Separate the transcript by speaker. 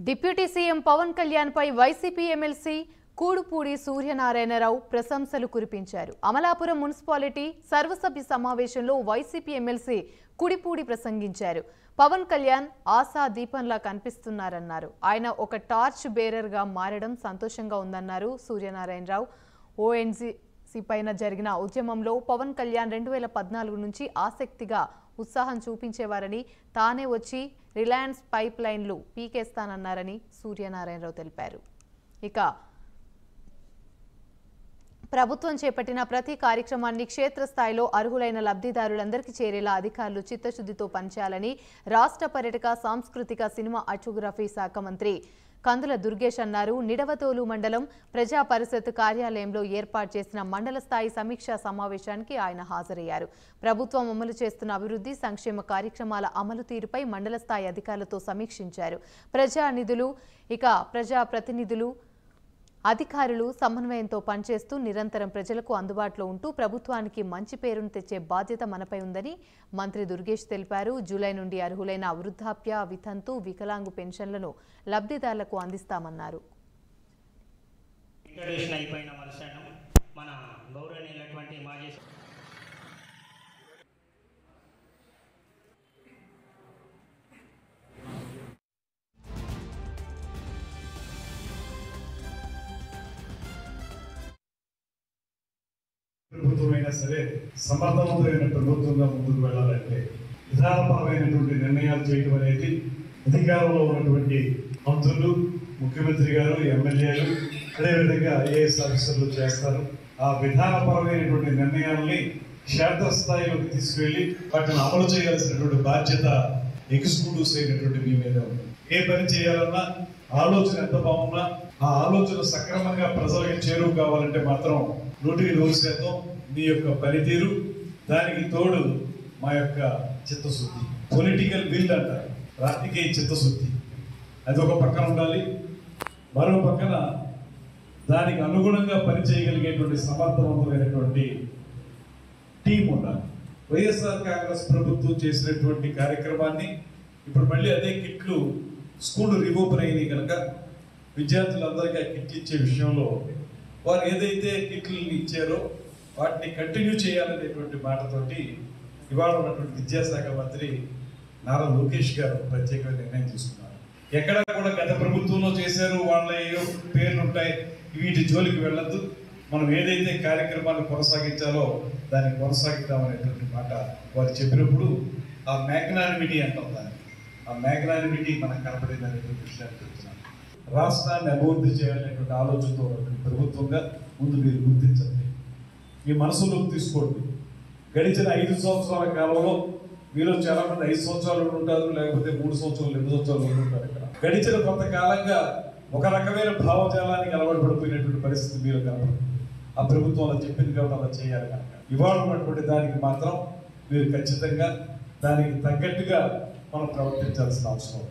Speaker 1: Deputy CM Pawan Kalyan పై YCP MLC Kudupudi Suryanarayana Rao ప్రశంసలు కురిపించారు. Amalapuram municipality సర్వసభ్య సమావేశంలో వైసీపీ ఎమ్మెల్సీ కూడిపూడి ప్రసంగించారు. పవన్ కళ్యాణ్ ఆశా దీపంలా కనిపిస్తున్నారన్నారు. ఆయన ఒక టార్చ్ బేరర్ గా మారడం సంతోషంగా ఉందన్నారు సూర్యనారాయణరావు. ఓఎన్జీసీ పైన జరిగిన ఉద్యమంలో పవన్ కళ్యాణ్ 2014 నుంచి ఆసక్తిగా ఉత్సాహం చూపించేవారని, తానే వచ్చి రిలయన్స్ పైప్ లైన్లు పీకేస్తానన్నారని సూర్యనారాయణరావు తెలిపారు. ఇక ప్రభుత్వం చేపట్టిన ప్రతి కార్యక్రమాన్ని క్షేత్రస్థాయిలో అర్హులైన లబ్ధిదారులందరికీ చేరేలా అధికారులు చిత్తశుద్ధితో పనిచేయాలని రాష్ట్ర పర్యాటక సాంస్కృతిక సినిమా అటోగ్రఫీ శాఖ మంత్రి కందుల దుర్గేష్ అన్నారు. నిడవతోలు మండలం ప్రజా పరిషత్ కార్యాలయంలో ఏర్పాటు చేసిన మండల స్థాయి సమీక్షా సమావేశానికి ఆయన హాజరయ్యారు. ప్రభుత్వం అమలు చేస్తున్న అభివృద్ధి సంక్షేమ కార్యక్రమాల అమలు తీరుపై మండల స్థాయి అధికారులతో సమీక్షించారు. ప్రజా నిధులు ప్రజా ప్రతినిధులు అధికారులు సమన్వయంతో పనిచేస్తూ నిరంతరం ప్రజలకు అందుబాటులో ఉంటూ ప్రభుత్వానికి మంచి పేరును తెచ్చే బాధ్యత మనపై ఉందని మంత్రి దుర్గేష్ తెలిపారు. జూలై నుండి అర్హులైన వృద్ధాప్య, వితంతు, వికలాంగు పెన్షన్లను లబ్ధిదారులకు అందిస్తామన్నారు.
Speaker 2: ప్రభుత్వమైనా సరే సమర్థవంతమైన ప్రభుత్వంగా ముందుకు వెళ్ళాలంటే విధానపరమైనటువంటి నిర్ణయాలు చేయడం అనేది అధికారంలో ఉన్నటువంటి మంత్రులు, ముఖ్యమంత్రి గారు, ఎమ్మెల్యేలు, అదేవిధంగా ఐఏఎస్ ఆఫీసర్లు చేస్తారు. ఆ విధానపరమైనటువంటి నిర్ణయాల్ని క్షేత్రస్థాయిలోకి తీసుకువెళ్ళి వాటిని అమలు చేయాల్సినటువంటి బాధ్యత ఎగ్జిక్యూటివ్స్ అయినటువంటి మీ మీద ఉంది. ఏ పని చేయాలన్నా ఆలోచన ఎంత బాగున్నా ఆ ఆలోచన సక్రమంగా ప్రజలకు చేరువు కావాలంటే మాత్రం 100% మీ యొక్క పనితీరు, దానికి తోడు మా యొక్క చిత్తశుద్ధి, పొలిటికల్ విల్ అంటారు, రాజకీయ చిత్తశుద్ధి, అది ఒక పక్కన ఉండాలి. మరో పక్కన దానికి అనుగుణంగా పనిచేయగలిగేటువంటి సమర్థవంతమైనటువంటి టీం ఉండాలి. వైఎస్ఆర్ కాంగ్రెస్ ప్రభుత్వం చేసినటువంటి కార్యక్రమాన్ని ఇప్పుడు మళ్ళీ అదే కిట్లు స్కూల్ రివోపర్ అయినాయి కనుక విద్యార్థులందరికీ కిట్లు ఇచ్చే విషయంలో వారు ఏదైతే కిట్లను ఇచ్చారో వాటిని కంటిన్యూ చేయాలనేటువంటి మాటతోటి ఇవాళ ఉన్నటువంటి విద్యాశాఖ మంత్రి నారా లోకేష్ గారు ప్రత్యేకమైన నిర్ణయం తీసుకున్నారు. ఎక్కడా కూడా గత ప్రభుత్వంలో చేశారు, వాళ్ళ ఏవో పేర్లు ఉంటాయి, వీటి జోలికి వెళ్ళద్దు, మనం ఏదైతే కార్యక్రమాన్ని కొనసాగించాలో దాన్ని కొనసాగిద్దామనేటువంటి మాట వారు చెప్పినప్పుడు ఆ మ్యాగ్నానిమిటీ అంటాం, ఆ మ్యాగ్నానిమిటీ మనకు కనపడింది అనేటువంటి విషయాన్ని చెప్తున్నాను. రాష్ట్రాన్ని అభివృద్ధి చేయాలనేటువంటి ఆలోచనతో ప్రభుత్వంగా ముందు మీరు గుర్తించండి, మీ మనసులోకి తీసుకోండి. గడిచిన 5 సంవత్సరాల కాలంలో మీలో చాలా మంది 5 సంవత్సరాలు ఉంటారు, లేకపోతే 3 సంవత్సరాలు 2 సంవత్సరాలు ఉంటారు. ఇక్కడ గడిచిన కొంతకాలంగా ఒక రకమైన భావజాలానికి అలవాటు పడిపోయినటువంటి పరిస్థితి మీరు కనపడదు. ఆ ప్రభుత్వం అలా చెప్పింది కాబట్టి అలా చేయాలి కనుక ఇవాళ ఉన్నటువంటి దానికి మాత్రం మీరు ఖచ్చితంగా దానికి తగ్గట్టుగా మనం ప్రవర్తించాల్సిన అవసరం.